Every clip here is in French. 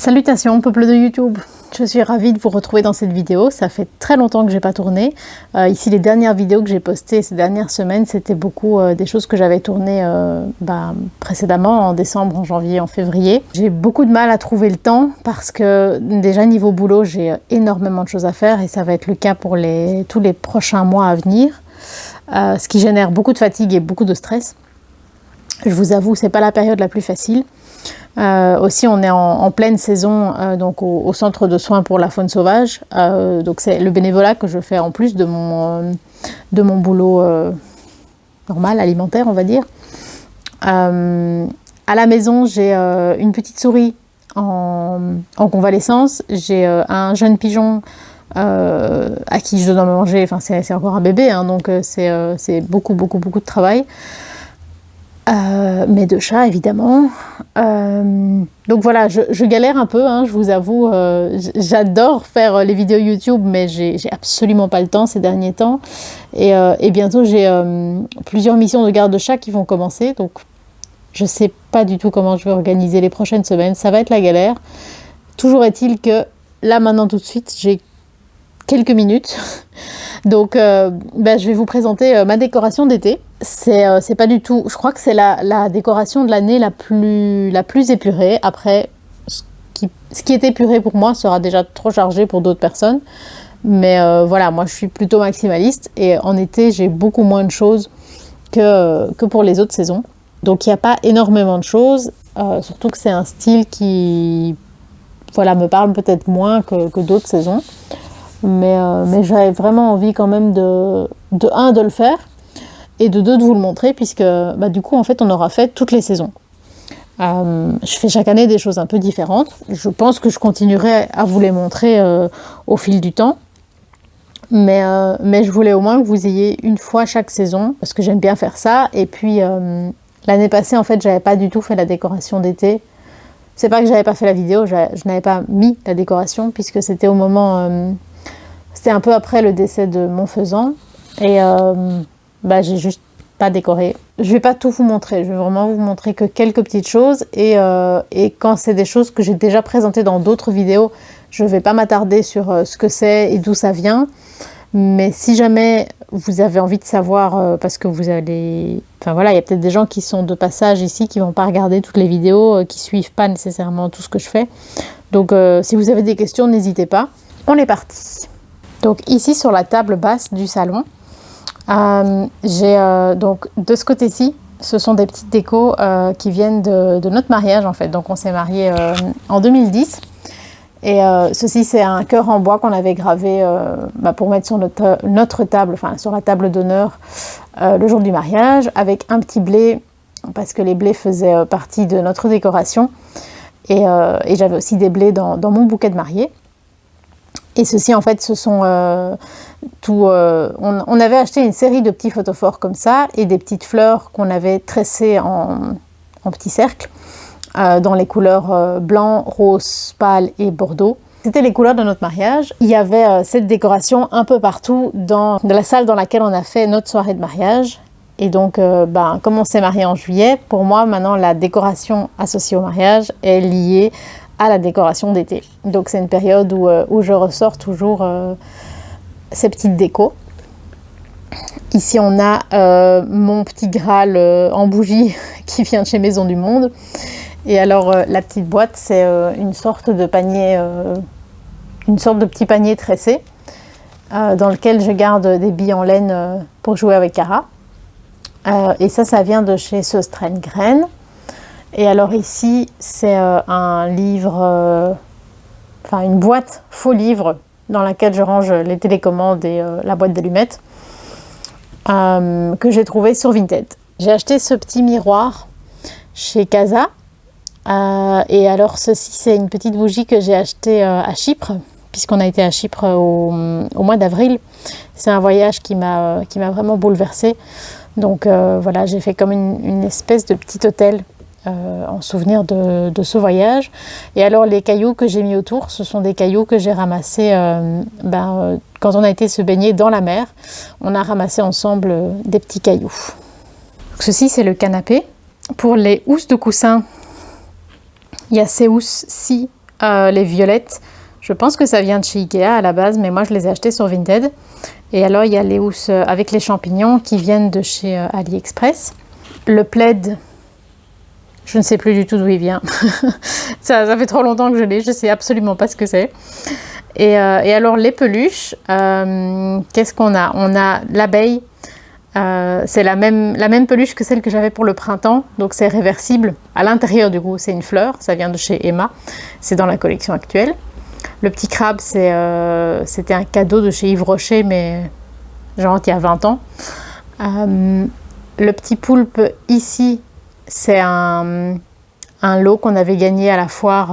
Salutations peuple de YouTube, je suis ravie de vous retrouver dans cette vidéo, ça fait très longtemps que j'ai pas tourné. Ici les dernières vidéos que j'ai postées ces dernières semaines, c'était beaucoup des choses que j'avais tournées précédemment, en décembre, en janvier, en février. J'ai beaucoup de mal à trouver le temps parce que déjà niveau boulot, j'ai énormément de choses à faire et ça va être le cas pour tous les prochains mois à venir. Ce qui génère beaucoup de fatigue et beaucoup de stress. Je vous avoue, c'est pas la période la plus facile. Aussi, on est en pleine saison donc au centre de soins pour la faune sauvage. Donc c'est le bénévolat que je fais en plus de mon boulot normal, alimentaire, on va dire. À la maison, j'ai une petite souris en convalescence. J'ai un jeune pigeon à qui je dois manger. Enfin, c'est encore un bébé, hein, donc c'est beaucoup de travail. Mais de chats évidemment. Donc voilà, je galère un peu, hein, je vous avoue. J'adore faire les vidéos YouTube, mais j'ai absolument pas le temps ces derniers temps. Et bientôt j'ai plusieurs missions de garde de chat qui vont commencer, donc je sais pas du tout comment je vais organiser les prochaines semaines. Ça va être la galère. Toujours est-il que là maintenant tout de suite j'ai quelques minutes. Donc je vais vous présenter ma décoration d'été. C'est pas du tout, je crois que c'est la décoration de l'année la plus épurée. Après, ce qui est épuré pour moi sera déjà trop chargé pour d'autres personnes. Mais voilà, moi je suis plutôt maximaliste et en été j'ai beaucoup moins de choses que pour les autres saisons. Donc il n'y a pas énormément de choses, surtout que c'est un style qui me parle peut-être moins que d'autres saisons. Mais j'avais vraiment envie quand même de le faire et de deux de vous le montrer, puisque du coup en fait on aura fait toutes les saisons. Je fais chaque année des choses un peu différentes. Je pense que je continuerai à vous les montrer au fil du temps. Mais je voulais au moins que vous ayez une fois chaque saison, parce que j'aime bien faire ça. Et puis l'année passée en fait j'avais pas du tout fait la décoration d'été. C'est pas que j'avais pas fait la vidéo, je n'avais pas mis la décoration, puisque c'était au moment... C'était un peu après le décès de mon faisan et j'ai juste pas décoré. Je vais pas tout vous montrer, je vais vraiment vous montrer que quelques petites choses et quand c'est des choses que j'ai déjà présentées dans d'autres vidéos, je vais pas m'attarder sur ce que c'est et d'où ça vient. Mais si jamais vous avez envie de savoir, parce que vous allez... Enfin voilà, il y a peut-être des gens qui sont de passage ici, qui vont pas regarder toutes les vidéos, qui suivent pas nécessairement tout ce que je fais. Donc si vous avez des questions, n'hésitez pas. On est parti. Donc ici sur la table basse du salon, j'ai donc de ce côté-ci, ce sont des petites décos qui viennent de notre mariage en fait. Donc on s'est mariés en 2010 et ceci c'est un cœur en bois qu'on avait gravé pour mettre sur notre table, enfin sur la table d'honneur le jour du mariage, avec un petit blé parce que les blés faisaient partie de notre décoration et j'avais aussi des blés dans mon bouquet de mariée. Et ceci en fait ce sont on avait acheté une série de petits photophores comme ça et des petites fleurs qu'on avait tressées en petits cercles dans les couleurs blanc, rose, pâle et bordeaux. C'était les couleurs de notre mariage. Il y avait cette décoration un peu partout dans la salle dans laquelle on a fait notre soirée de mariage. Et donc comme on s'est marié en juillet, pour moi maintenant la décoration associée au mariage est liée à la décoration d'été. Donc c'est une période où je ressors toujours ces petites décos. Ici on a mon petit Graal en bougie qui vient de chez Maison du Monde. Et alors la petite boîte c'est une sorte de panier, une sorte de petit panier tressé dans lequel je garde des billes en laine pour jouer avec Cara. Et ça vient de chez Söstrengren. Et alors ici, c'est un livre, une boîte faux livre dans laquelle je range les télécommandes et la boîte d'allumettes que j'ai trouvé sur Vinted. J'ai acheté ce petit miroir chez Casa. Et alors ceci, c'est une petite bougie que j'ai achetée à Chypre, puisqu'on a été à Chypre au mois d'avril. C'est un voyage qui m'a vraiment bouleversée. Donc voilà, j'ai fait comme une espèce de petit hôtel en souvenir de ce voyage. Et alors les cailloux que j'ai mis autour, ce sont des cailloux que j'ai ramassés quand on a été se baigner dans la mer. On a ramassé ensemble des petits cailloux. Donc, ceci c'est le canapé. Pour les housses de coussin, il y a ces housses-ci les violettes. Je pense que ça vient de chez Ikea à la base, mais moi je les ai achetées sur Vinted. Et alors il y a les housses avec les champignons qui viennent de chez AliExpress. Le plaid, je ne sais plus du tout d'où il vient. ça fait trop longtemps que je l'ai, je ne sais absolument pas ce que c'est. Et alors les peluches, qu'est-ce qu'on a? On a l'abeille. C'est la même peluche que celle que j'avais pour le printemps, donc c'est réversible. À l'intérieur du coup c'est une fleur, ça vient de chez Emma, c'est dans la collection actuelle. Le petit crabe, c'était un cadeau de chez Yves Rocher, mais genre il y a 20 ans. Le petit poulpe ici, c'est un lot qu'on avait gagné à la foire,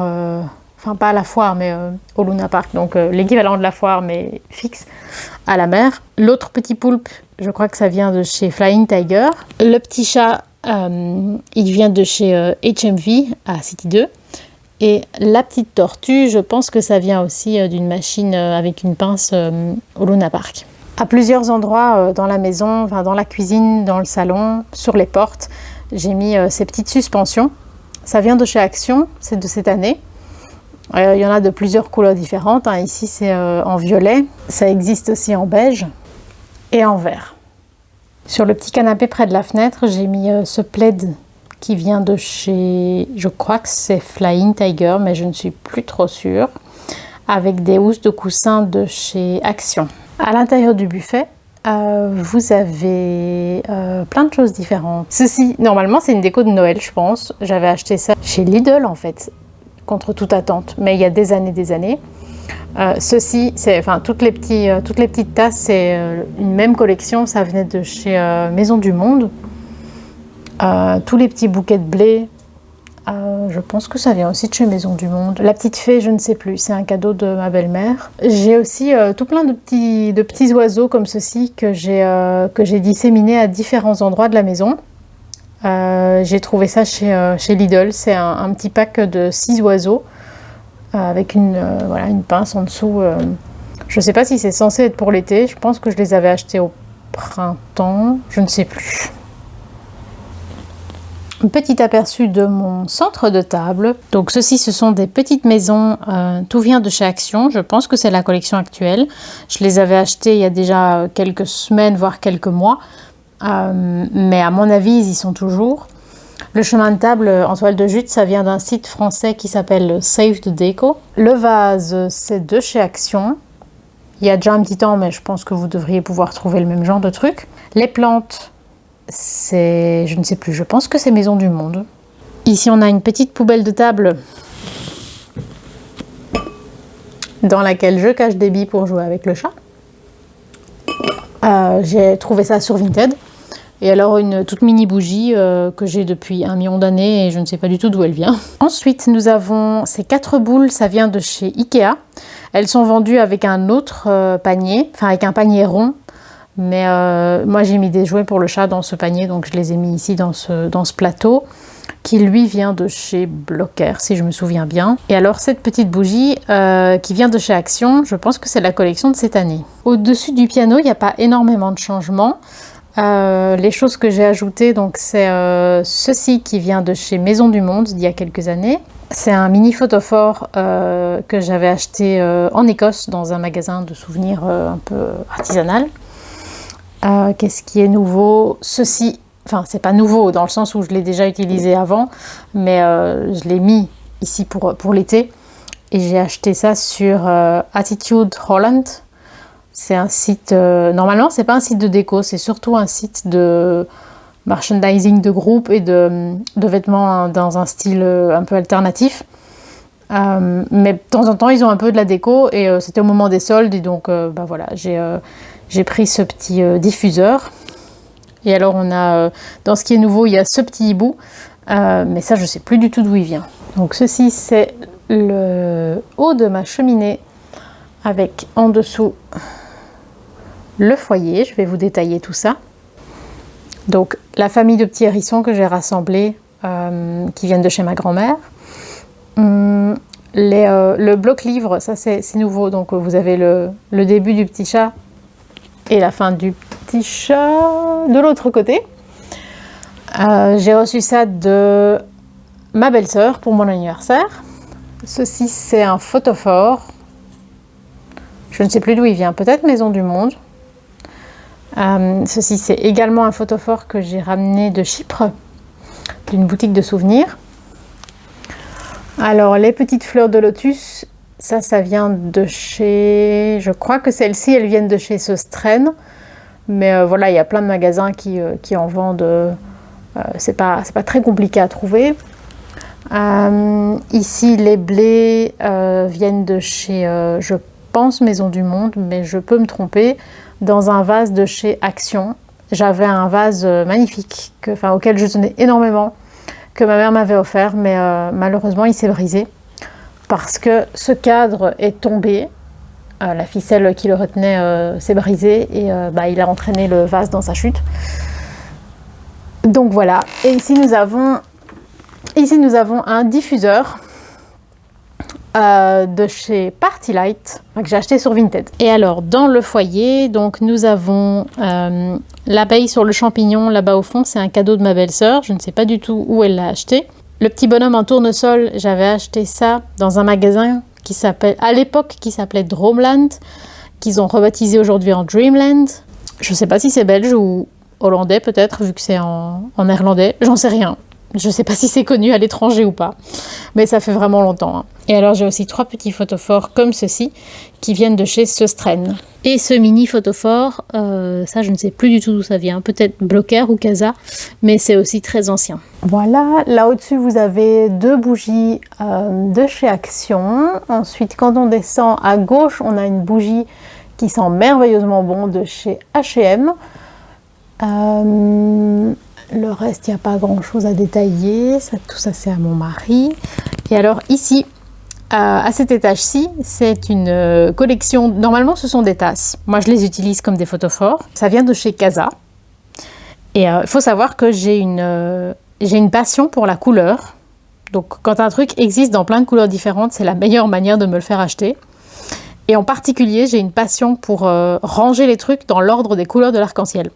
enfin pas à la foire, mais au Luna Park, donc l'équivalent de la foire, mais fixe, à la mer. L'autre petit poulpe, je crois que ça vient de chez Flying Tiger. Le petit chat, il vient de chez HMV à City 2. Et la petite tortue, je pense que ça vient aussi d'une machine avec une pince au Luna Park. À plusieurs endroits dans la maison, enfin dans la cuisine, dans le salon, sur les portes, j'ai mis ces petites suspensions. Ça vient de chez Action, c'est de cette année. Il y en a de plusieurs couleurs différentes. Hein. Ici, c'est en violet. Ça existe aussi en beige et en vert. Sur le petit canapé près de la fenêtre, j'ai mis ce plaid qui vient de chez, je crois que c'est Flying Tiger, mais je ne suis plus trop sûre, avec des housses de coussin de chez Action. À l'intérieur du buffet, vous avez plein de choses différentes. Ceci, normalement, c'est une déco de Noël, je pense. J'avais acheté ça chez Lidl, en fait, contre toute attente, mais il y a des années. Ceci, c'est, enfin, toutes les petites tasses, c'est une même collection. Ça venait de chez Maison du Monde. Tous les petits bouquets de blé, je pense que ça vient aussi de chez Maison du Monde. La petite fée, je ne sais plus, c'est un cadeau de ma belle-mère. J'ai aussi tout plein de petits oiseaux comme ceci que j'ai disséminés à différents endroits de la maison. J'ai trouvé ça chez Lidl, c'est un petit pack de 6 oiseaux avec une pince en dessous. Je ne sais pas si c'est censé être pour l'été, je pense que je les avais achetés au printemps, je ne sais plus. Un petit aperçu de mon centre de table. Donc ceci, ce sont des petites maisons, tout vient de chez Action, je pense que c'est la collection actuelle. Je les avais achetées il y a déjà quelques semaines, voire quelques mois, mais à mon avis, ils y sont toujours. Le chemin de table en toile de jute, ça vient d'un site français qui s'appelle Save the Deco. Le vase, c'est de chez Action. Il y a déjà un petit temps, mais je pense que vous devriez pouvoir trouver le même genre de truc. Les plantes, c'est, je ne sais plus, je pense que c'est Maison du Monde. Ici, on a une petite poubelle de table dans laquelle je cache des billes pour jouer avec le chat. J'ai trouvé ça sur Vinted. Et alors une toute mini bougie que j'ai depuis 1 million d'années et je ne sais pas du tout d'où elle vient. Ensuite, nous avons ces 4 boules, ça vient de chez Ikea. Elles sont vendues avec un autre panier, enfin avec un panier rond. Mais moi j'ai mis des jouets pour le chat dans ce panier, donc je les ai mis ici dans ce plateau, qui lui vient de chez Blocker, si je me souviens bien. Et alors cette petite bougie qui vient de chez Action, je pense que c'est la collection de cette année. Au-dessus du piano, il n'y a pas énormément de changements. Les choses que j'ai ajoutées, donc c'est ceci qui vient de chez Maison du Monde d'il y a quelques années. C'est un mini photophore que j'avais acheté en Écosse dans un magasin de souvenirs un peu artisanal. Qu'est-ce qui est nouveau? Ceci, enfin c'est pas nouveau dans le sens où je l'ai déjà utilisé avant, mais je l'ai mis ici pour l'été et j'ai acheté ça sur Attitude Holland. C'est un site, normalement c'est pas un site de déco, c'est surtout un site de merchandising de groupe et de vêtements dans un style un peu alternatif. Mais de temps en temps ils ont un peu de la déco et c'était au moment des soldes et donc voilà, j'ai pris ce petit diffuseur. Et alors on a, dans ce qui est nouveau, il y a ce petit hibou, mais ça je sais plus du tout d'où il vient. Donc ceci c'est le haut de ma cheminée avec en dessous le foyer. Je vais vous détailler tout ça. Donc la famille de petits hérissons que j'ai rassemblés, qui viennent de chez ma grand-mère. Le bloc-livre, ça c'est nouveau, donc vous avez le début du petit chat et la fin du petit chat de l'autre côté. J'ai reçu ça de ma belle-sœur pour mon anniversaire. Ceci, c'est un photophore. Je ne sais plus d'où il vient, peut-être Maison du Monde. Ceci, c'est également un photophore que j'ai ramené de Chypre, d'une boutique de souvenirs. Alors, les petites fleurs de lotus, ça vient de chez... Je crois que celles-ci, elles viennent de chez Söstrén. Mais voilà, il y a plein de magasins qui en vendent. C'est pas très compliqué à trouver. Ici, les blés viennent de chez, je pense, Maison du Monde, mais je peux me tromper, dans un vase de chez Action. J'avais un vase magnifique, auquel je tenais énormément, que ma mère m'avait offert, mais malheureusement, il s'est brisé parce que ce cadre est tombé. La ficelle qui le retenait s'est brisée et il a entraîné le vase dans sa chute. Donc voilà. Et ici, nous avons un diffuseur de chez Party Light que j'ai acheté sur Vinted. Et alors, dans le foyer, donc nous avons l'abeille sur le champignon là-bas au fond. C'est un cadeau de ma belle-sœur. Je ne sais pas du tout où elle l'a acheté. Le petit bonhomme en tournesol, j'avais acheté ça dans un magasin à l'époque qui s'appelait Droomland, qu'ils ont rebaptisé aujourd'hui en Dreamland. Je ne sais pas si c'est belge ou hollandais peut-être, vu que c'est en néerlandais. J'en sais rien. Je ne sais pas si c'est connu à l'étranger ou pas, mais ça fait vraiment longtemps. Hein. Et alors j'ai aussi 3 petits photophores comme ceci, qui viennent de chez Söstrén. Et ce mini photophore, ça je ne sais plus du tout d'où ça vient, peut-être Blocker ou Casa, mais c'est aussi très ancien. Voilà, là au-dessus vous avez 2 bougies de chez Action. Ensuite, quand on descend à gauche, on a une bougie qui sent merveilleusement bon de chez H&M. Le reste, il n'y a pas grand chose à détailler. Tout ça, c'est à mon mari. Et alors ici, à cet étage-ci, c'est une collection. Normalement, ce sont des tasses. Moi, je les utilise comme des photophores. Ça vient de chez Casa. Et il faut savoir que j'ai une passion pour la couleur. Donc, quand un truc existe dans plein de couleurs différentes, c'est la meilleure manière de me le faire acheter. Et en particulier, j'ai une passion pour ranger les trucs dans l'ordre des couleurs de l'arc-en-ciel.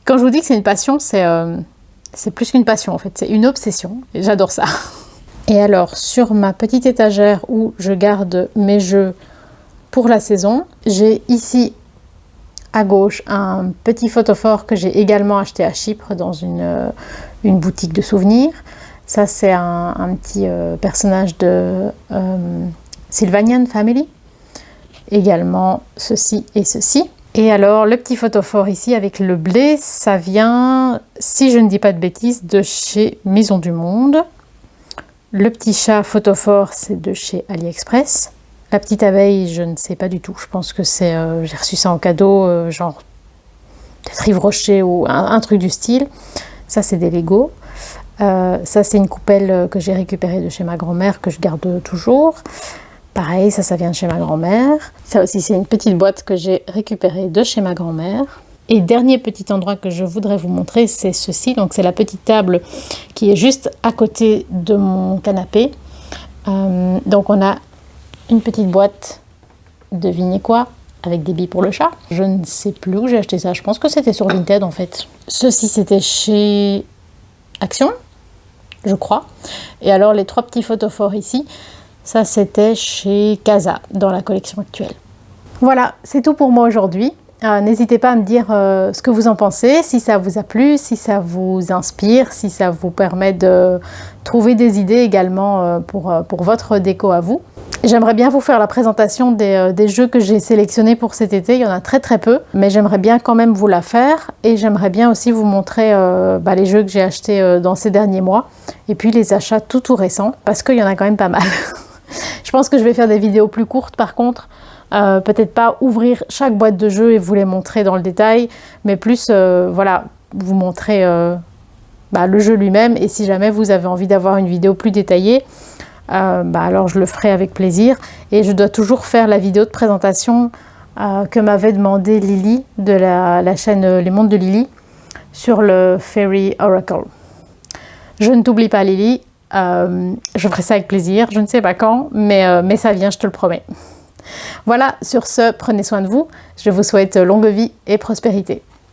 Quand je vous dis que c'est une passion, c'est plus qu'une passion en fait, c'est une obsession. Et j'adore ça. Et alors, sur ma petite étagère où je garde mes jeux pour la saison, j'ai ici à gauche un petit photophore que j'ai également acheté à Chypre dans une boutique de souvenirs. Ça, c'est un petit personnage de Sylvanian Family. Également ceci et ceci. Et alors, le petit photophore ici avec le blé, ça vient, si je ne dis pas de bêtises, de chez Maison du Monde. Le petit chat photophore, c'est de chez AliExpress. La petite abeille, je ne sais pas du tout. Je pense que c'est, j'ai reçu ça en cadeau, genre peut-être Yves Rocher ou un truc du style. Ça, c'est des Lego. Ça, c'est une coupelle que j'ai récupérée de chez ma grand-mère, que je garde toujours. Pareil, ça vient de chez ma grand-mère. Ça aussi, c'est une petite boîte que j'ai récupérée de chez ma grand-mère. Et dernier petit endroit que je voudrais vous montrer, c'est ceci. Donc, c'est la petite table qui est juste à côté de mon canapé. Donc, on a une petite boîte, devinez quoi, avec des billes pour le chat. Je ne sais plus où j'ai acheté ça. Je pense que c'était sur Vinted, en fait. Ceci, c'était chez Action, je crois. Et alors, les 3 petits photophores ici, ça, c'était chez Casa, dans la collection actuelle. Voilà, c'est tout pour moi aujourd'hui. N'hésitez pas à me dire ce que vous en pensez, si ça vous a plu, si ça vous inspire, si ça vous permet de trouver des idées également pour votre déco à vous. J'aimerais bien vous faire la présentation des jeux que j'ai sélectionnés pour cet été. Il y en a très très peu, mais j'aimerais bien quand même vous la faire. Et j'aimerais bien aussi vous montrer les jeux que j'ai achetés dans ces derniers mois. Et puis les achats tout récents, parce qu'il y en a quand même pas mal. Je pense que je vais faire des vidéos plus courtes par contre. Peut-être pas ouvrir chaque boîte de jeux et vous les montrer dans le détail, mais plus voilà, vous montrer le jeu lui-même. Et si jamais vous avez envie d'avoir une vidéo plus détaillée, alors je le ferai avec plaisir. Et je dois toujours faire la vidéo de présentation que m'avait demandé Lily de la chaîne Les Mondes de Lily sur le Fairy Oracle. Je ne t'oublie pas Lily, je ferai ça avec plaisir, je ne sais pas quand, mais ça vient, je te le promets. Voilà, sur ce, prenez soin de vous. Je vous souhaite longue vie et prospérité.